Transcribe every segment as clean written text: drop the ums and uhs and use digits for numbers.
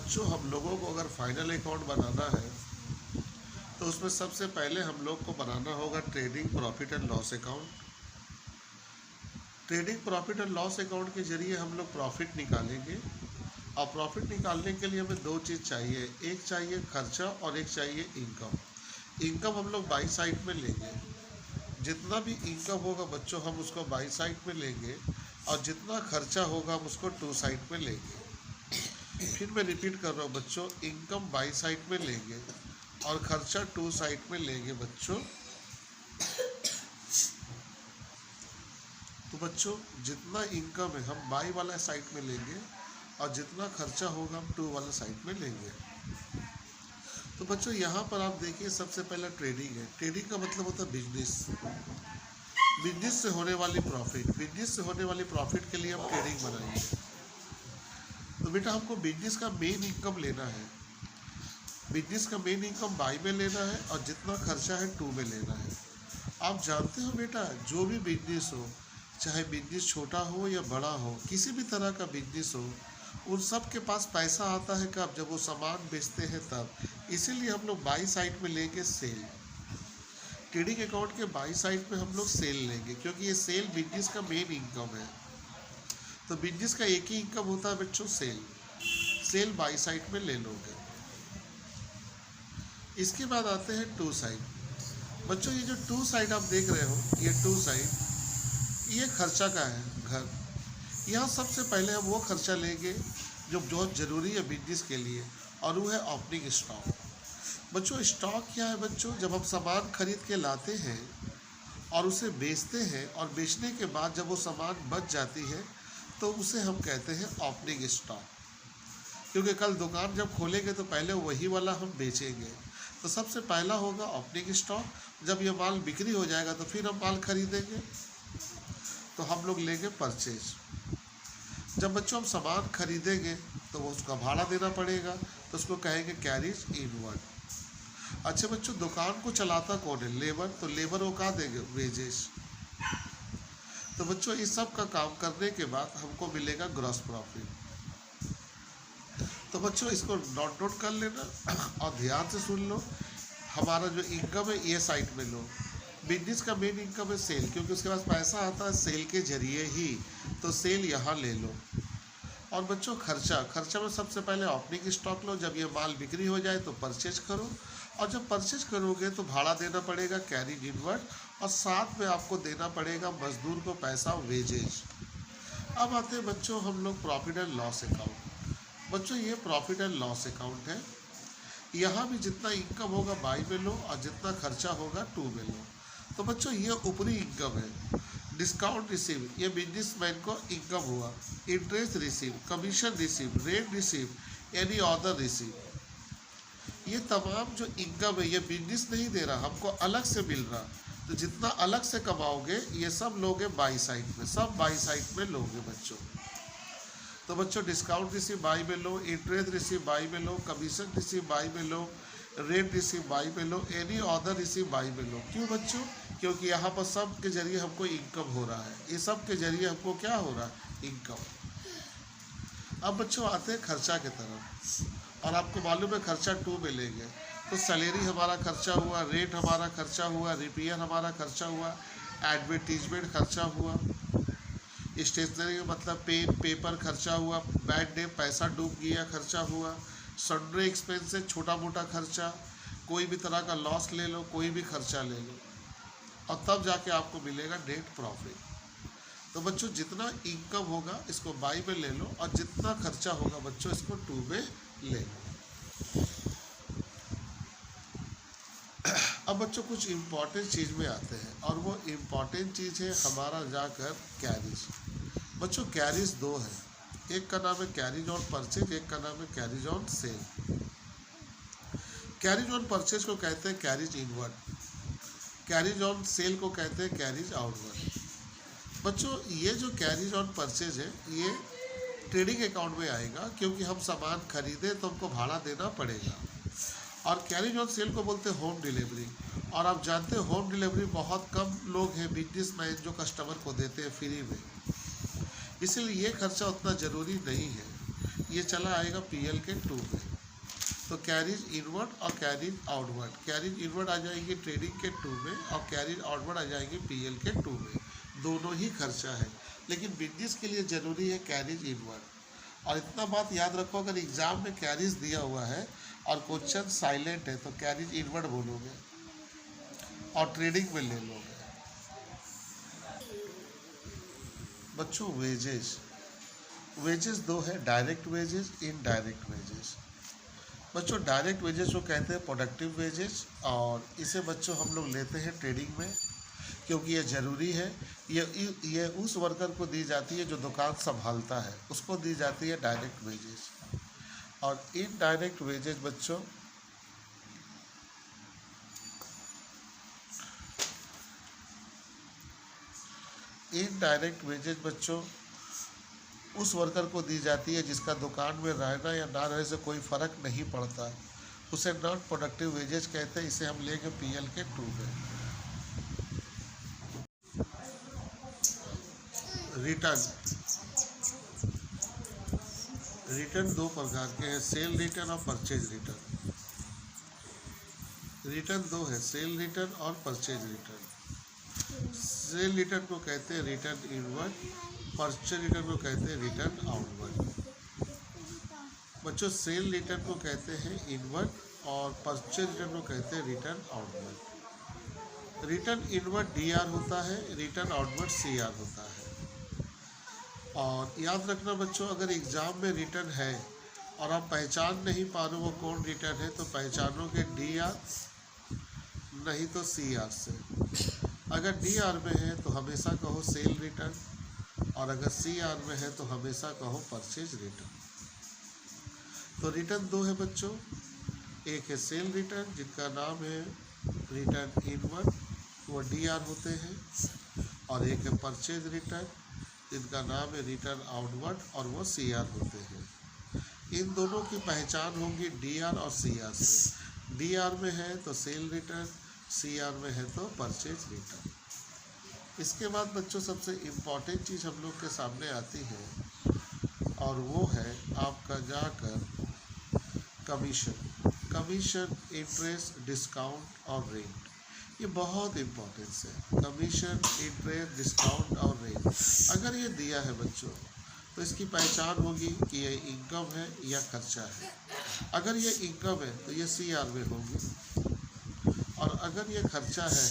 बच्चों हम लोगों को अगर फाइनल अकाउंट बनाना है तो उसमें सबसे पहले हम लोग को बनाना होगा trading profit and loss account. Trading profit and loss account के जरिए हम लोग प्रॉफिट निकालेंगे और प्रॉफिट निकालने के लिए हमें दो चीज़ चाहिए, एक चाहिए खर्चा और एक चाहिए इनकम। इनकम हम लोग बाई साइड में लेंगे, जितना भी इनकम होगा बच्चों हम उसको बाई साइड में लेंगे और जितना खर्चा होगा हम उसको टू साइड में लेंगे। फिर मैं रिपीट कर रहा हूँ बच्चों, इनकम बाई साइड में लेंगे और खर्चा टू साइड में लेंगे बच्चों। तो बच्चों जितना इनकम है हम बाई वाला साइड में लेंगे और जितना खर्चा होगा हम टू वाला साइड में लेंगे। तो बच्चों यहाँ पर आप देखिए सबसे पहला ट्रेडिंग है। ट्रेडिंग का मतलब होता है बिजनेस, बिजनेस से होने वाली प्रॉफिट। बिजनेस से होने वाली प्रॉफिट के लिए हम ट्रेडिंग बनाएंगे। तो बेटा हमको बिजनेस का मेन इनकम लेना है, बिजनेस का मेन इनकम बाई में लेना है और जितना खर्चा है टू में लेना है। आप जानते हो बेटा जो भी बिजनेस हो, चाहे बिजनेस छोटा हो या बड़ा हो, किसी भी तरह का बिजनेस हो, उन सब के पास पैसा आता है कब, जब वो सामान बेचते हैं तब। इसीलिए हम लोग बाई साइड में लेंगे सेल। ट्रेडिंग अकाउंट के बाई साइड में हम लोग सेल लेंगे क्योंकि ये सेल बिजनेस का मेन इनकम है। तो बिजनेस का एक ही इनकम होता है बच्चों, सेल। सेल बाई साइड में ले लोगे। इसके बाद आते हैं टू साइड। बच्चों ये जो टू साइड आप देख रहे हो, ये टू साइड ये खर्चा का है, घर। यहाँ सबसे पहले हम वो खर्चा लेंगे जो बहुत ज़रूरी है बिजनेस के लिए, और वो है ओपनिंग स्टॉक। बच्चों स्टॉक क्या है बच्चों, जब हम सामान खरीद के लाते हैं और उसे बेचते हैं और बेचने के बाद जब वो सामान बच जाती है तो उसे हम कहते हैं ओपनिंग स्टॉक। क्योंकि कल दुकान जब खोलेंगे तो पहले वही वाला हम बेचेंगे। तो सबसे पहला होगा ओपनिंग स्टॉक। जब ये माल बिक्री हो जाएगा तो फिर हम माल खरीदेंगे, तो हम लोग लेंगे परचेज। जब बच्चों हम सामान खरीदेंगे तो वो उसका भाड़ा देना पड़ेगा, तो उसको कहेंगे कैरिज इनवर्ड। अच्छा बच्चों दुकान को चलाता कौन है, लेबर। तो लेबर वो कहाँ देंगे, वेजेस। तो बच्चों इस सब का काम करने के बाद हमको मिलेगा ग्रॉस प्रॉफिट। तो बच्चों इसको नोट कर लेना और ध्यान से सुन लो। हमारा जो इनकम है ये साइड में लो। बिजनेस का मेन इनकम है सेल, क्योंकि उसके पास पैसा आता है सेल के जरिए ही, तो सेल यहाँ ले लो। और बच्चों खर्चा में सबसे पहले ओपनिंग स्टॉक लो। जब ये माल बिक्री हो जाए तो परचेज करो, और जब परचेज करोगे तो भाड़ा देना पड़ेगा कैरिज इनवर्ड, और साथ में आपको देना पड़ेगा मजदूर को पैसा, वेजेज। अब आते हैं बच्चों हम लोग प्रॉफिट एंड लॉस अकाउंट। बच्चों ये प्रॉफिट एंड लॉस अकाउंट है। यहाँ भी जितना इनकम होगा बाई में लो और जितना खर्चा होगा टू में लो। तो बच्चों ये ऊपरी इनकम है। डिस्काउंट रिसीव ये बिजनेसमैन को इनकम हुआ। Interest receive, commission receive, rent receive, any other receive, ये तमाम जो इनकम है ये बिजनेस नहीं दे रहा, हमको अलग से मिल रहा। तो जितना अलग से कमाओगे ये सब लोगे बाई साइड में, सब बाई साइड में लोगे बच्चों। तो बच्चों डिस्काउंट रिसीव बाई में लो, इंटरेस्ट रिसीव बाई में लो, कमीशन रिसीव बाई में लो, रेंट रिसीव बाई में लो, एनी अदर रिसीव बाई में लो। क्यों बच्चों, क्योंकि यहाँ पर सब के जरिए हमको इनकम हो रहा है। ये सब के जरिए हमको क्या हो रहा है, इनकम। अब बच्चों आते हैं खर्चा की तरफ, और आपको मालूम है खर्चा टू में लेंगे। तो सैलरी हमारा खर्चा हुआ, रेंट हमारा खर्चा हुआ, रिपेयर हमारा खर्चा हुआ, एडवर्टीजमेंट खर्चा हुआ, स्टेशनरी मतलब पेन पेपर खर्चा हुआ, बैड नेम पैसा डूब गया खर्चा हुआ, सन्ड्री एक्सपेंसेस छोटा मोटा खर्चा, कोई भी तरह का लॉस ले लो, कोई भी खर्चा ले लो, और तब जाके आपको मिलेगा नेट प्रॉफिट। तो बच्चों जितना इनकम होगा इसको बाई में ले लो, और जितना खर्चा होगा बच्चों इसको टू में ले लो। अब बच्चों कुछ इम्पॉर्टेंट चीज़ में आते हैं, और वो इम्पॉर्टेंट चीज़ है हमारा जाकर कैरिज। बच्चों कैरिज दो है, एक का नाम है कैरिज ऑन परचेज, एक का नाम है carriage on sale. Carriage on purchase को कहते हैं carriage inward, carriage on sale को कहते हैं कैरिज आउटवर्ड। बच्चों ये जो कैरिज ऑन परचेज है ये ट्रेडिंग अकाउंट में आएगा, क्योंकि हम सामान खरीदे तो हमको भाड़ा देना पड़ेगा। और कैरिज ऑन सेल को बोलते हैं होम डिलीवरी, और आप जानते हो होम डिलीवरी बहुत कम लोग हैं बिजनेसमैन जो कस्टमर को देते हैं फ्री में, इसलिए ये खर्चा उतना ज़रूरी नहीं है। ये चला आएगा पीएल के 2 में। तो कैरीज इनवर्ड और कैरीज आउटवर्ड, कैरीज इनवर्ड आ जाएगी ट्रेडिंग के 2 में और कैरीज आउटवर्ड आ जाएगी पीएल के 2 में। दोनों ही खर्चा है, लेकिन बिजनेस के लिए ज़रूरी है कैरीज इनवर्ड। और इतना बात याद रखो, अगर एग्ज़ाम में कैरीज दिया हुआ है और क्वेश्चन साइलेंट है तो कैरीज इनवर्ड बोलोगे और ट्रेडिंग में ले लोगे। बच्चों वेजेस, वेजेस दो है, डायरेक्ट वेजेस, इनडायरेक्ट वेजेस। बच्चों डायरेक्ट वेजेस को कहते हैं प्रोडक्टिव वेजेस, और इसे बच्चों हम लोग लेते हैं ट्रेडिंग में क्योंकि ये ज़रूरी है। ये उस वर्कर को दी जाती है जो दुकान संभालता है, उसको दी जाती है डायरेक्ट वेजेस। और इनडायरेक्ट वेजेस बच्चों इनडायरेक्ट वेजेस बच्चों उस वर्कर को दी जाती है जिसका दुकान में रहना या ना रहने से कोई फ़र्क नहीं पड़ता, उसे नॉन प्रोडक्टिव वेजेस कहते हैं। इसे हम लेंगे पीएल के 2 में। रिटर्न दो प्रकार के हैं, सेल रिटर्न और परचेज रिटर्न। रिटर्न दो है, सेल रिटर्न और परचेज रिटर्न। सेल रिटर्न को कहते हैं रिटर्न इनवर्ड, परचेज रिटर्न को कहते हैं रिटर्न आउटवर्ड। बच्चों सेल रिटर्न को कहते हैं इनवर्ड और परचेज रिटर्न को कहते हैं return outward. Return inward DR होता है, रिटर्न आउटवर्ड सीआर होता है। और याद रखना बच्चों, अगर एग्ज़ाम में रिटर्न है और आप पहचान नहीं पा रहे वो कौन रिटर्न है, तो पहचानोगे डीआर नहीं तो सीआर से। अगर डीआर में है तो हमेशा कहो सेल रिटर्न, और अगर सीआर में है तो हमेशा कहो परचेज रिटर्न। तो रिटर्न दो है बच्चों, एक है सेल रिटर्न जिनका नाम है रिटर्न इनवर्ड, वो डीआर होते हैं, और एक है परचेज रिटर्न जिनका नाम है रिटर्न आउटवर्ड और वो सीआर होते हैं। इन दोनों की पहचान होगी डीआर और सीआर से। डीआर में है तो सेल रिटर्न, सीआर में है तो परचेज रिटर्न। इसके बाद बच्चों सबसे इम्पॉर्टेंट चीज़ हम लोग के सामने आती है और वो है आपका जाकर कमीशन, इंटरेस्ट, डिस्काउंट और रेंट। ये बहुत इम्पोर्टेंस है, कमीशन, इंटरेस्ट, डिस्काउंट और रेंट। अगर ये दिया है बच्चों तो इसकी पहचान होगी कि ये इनकम है या खर्चा है। अगर ये इनकम है तो ये सीआर में होगी, और अगर ये खर्चा है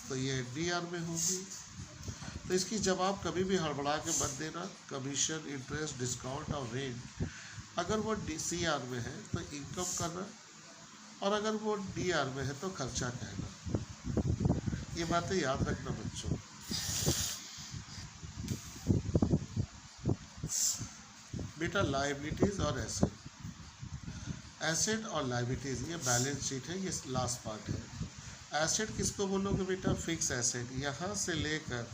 तो ये डीआर में होगी। तो इसकी जवाब कभी भी हड़बड़ा के मत देना, कमीशन, इंटरेस्ट, डिस्काउंट और रेंट। अगर वो सीआर में है तो इनकम करना, और अगर वो डीआर में है तो खर्चा कहना। ये बातें याद रखना बच्चों। बेटा लायबिलिटीज और एसेट, एसेट और लायबिलिटीज ये बैलेंस शीट है, ये लास्ट पार्ट है। एसेट किसको बोलोगे बेटा? फिक्स एसेट, यहाँ से लेकर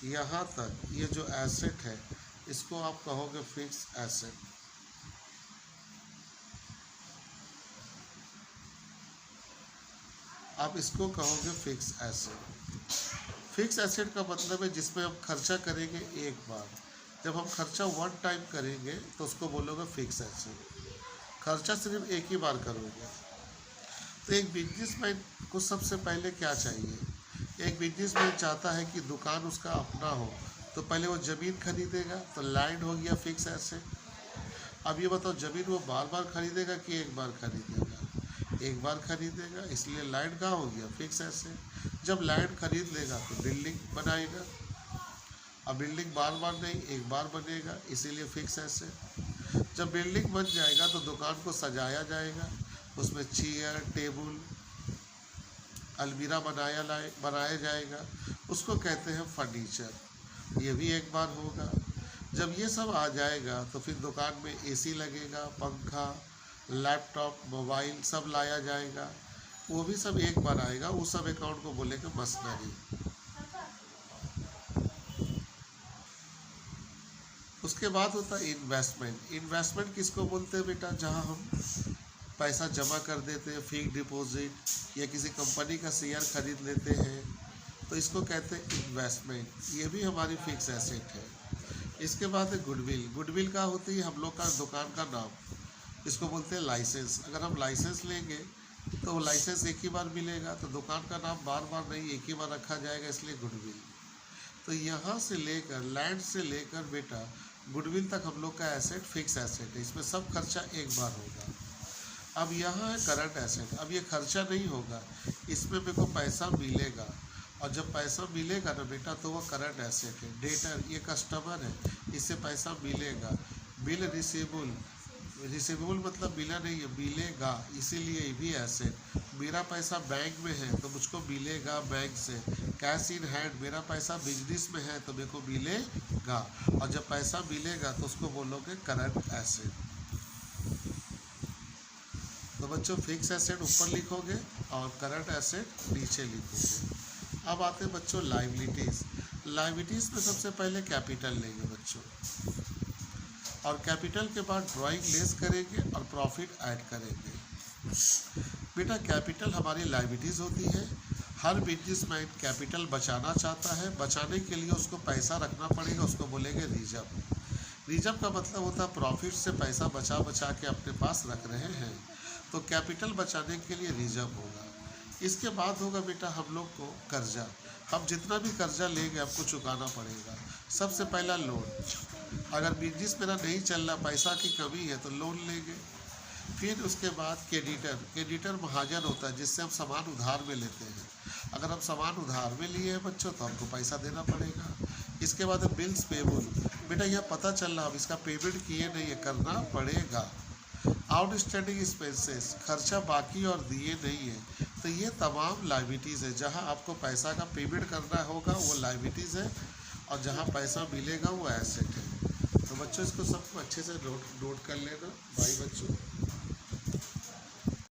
यहाँ तक ये जो एसेट है इसको आप कहोगे फिक्स एसेट। आप इसको कहोगे फिक्स एसेट। फिक्स एसेट का मतलब है जिसमें हम खर्चा करेंगे एक बार। जब हम खर्चा वन टाइम करेंगे तो उसको बोलोगे फिक्स एसेट। खर्चा सिर्फ एक ही बार करोगे। तो एक बिजनेसमैन को सबसे पहले क्या चाहिए? एक बिजनेसमैन चाहता है कि दुकान उसका अपना हो, तो पहले वो ज़मीन खरीदेगा, तो लैंड हो गया फिक्स एसेट। अब ये बताओ, ज़मीन वो बार बार खरीदेगा कि एक बार खरीदेगा? एक बार खरीदेगा, इसलिए लैंड कहाँ हो गया? Fix asset. जब लैंड खरीद लेगा तो बिल्डिंग बनाएगा। अब बिल्डिंग बार बार नहीं, एक बार बनेगा, इसीलिए फिक्स एसेट। जब बिल्डिंग बन जाएगा तो दुकान को सजाया जाएगा, उसमें चेयर, टेबल, अलमीरा बनाया जाएगा, उसको कहते हैं फर्नीचर। ये भी एक बार होगा। जब ये सब आ जाएगा तो फिर दुकान में एसी लगेगा, पंखा, लैपटॉप, मोबाइल सब लाया जाएगा, वो भी सब एक बार आएगा। उस सब अकाउंट को बोलेंगे मशीनरी। उसके बाद होता है इन्वेस्टमेंट। इन्वेस्टमेंट किसको बोलते हैं बेटा? जहां हम पैसा जमा कर देते हैं, फिक्स डिपॉजिट, या किसी कंपनी का शेयर खरीद लेते हैं, तो इसको कहते हैं इन्वेस्टमेंट। ये भी हमारी फिक्स एसेट है। इसके बाद है गुडविल। गुडविल का होती है हम लोग का दुकान का नाम, इसको बोलते हैं लाइसेंस। अगर हम लाइसेंस लेंगे तो वो लाइसेंस एक ही बार मिलेगा, तो दुकान का नाम बार बार नहीं एक ही बार रखा जाएगा, इसलिए गुडविल। तो यहाँ से लेकर लैंड से लेकर बेटा गुडविल तक हम लोग का एसेट फिक्स एसेट है, इसमें सब खर्चा एक बार होगा। अब यहाँ है करंट एसेट। अब ये खर्चा नहीं होगा, इसमें मेरे को पैसा मिलेगा, और जब पैसा मिलेगा ना बेटा तो वो करंट एसेट है। डेटर ये कस्टमर है, इससे पैसा मिलेगा। बिल रिसीवेबल, रिसीवेबल मतलब मिला नहीं है, मिलेगा, इसीलिए ये भी एसेट। मेरा पैसा बैंक में है तो मुझको मिलेगा बैंक से। कैश इन हैंड, मेरा पैसा बिजनेस में है तो मेरे को मिलेगा, और जब पैसा मिलेगा तो उसको बोलोगे करंट एसेट। तो बच्चों फिक्स एसेट ऊपर लिखोगे और करंट एसेट नीचे लिखोगे। अब आते हैं बच्चों लायबिलिटीज़। लायबिलिटीज़ में सबसे पहले कैपिटल लेंगे बच्चों, और कैपिटल के बाद ड्राइंग लेस करेंगे और प्रॉफिट ऐड करेंगे। बेटा कैपिटल हमारी लायबिलिटीज़ होती है। हर बिजनेसमैन कैपिटल बचाना चाहता है, बचाने के लिए उसको पैसा रखना पड़ेगा, उसको बोलेंगे रिजर्व। रिजर्व का मतलब होता है प्रॉफिट से पैसा बचा बचा के अपने पास रख रहे हैं, तो कैपिटल बचाने के लिए रिजर्व होगा। इसके बाद होगा बेटा हम लोग को कर्जा। हम जितना भी कर्जा लेंगे आपको चुकाना पड़ेगा। सबसे पहला लोन, अगर बिजनेस मेरा नहीं चल रहा, पैसा की कमी है तो लोन लेंगे। फिर उसके बाद क्रेडिटर। क्रेडिटर महाजन होता है जिससे हम सामान उधार में लेते हैं। अगर हम सामान उधार में लिए हैं बच्चों तो हमको पैसा देना पड़ेगा। इसके बाद है बिल्स पेबल। बेटा यह पता चल रहा अब इसका पेमेंट किए नहीं है, करना पड़ेगा। आउटस्टैंडिंग एक्सपेंसेस, खर्चा बाकी और दिए नहीं है, तो ये तमाम लायबिलिटीज़ है। जहाँ आपको पैसा का पेमेंट करना होगा वो लायबिलिटीज़ है, और जहाँ पैसा मिलेगा वो एसेट है। तो बच्चों इसको सबको अच्छे से नोट कर लेना भाई बच्चों।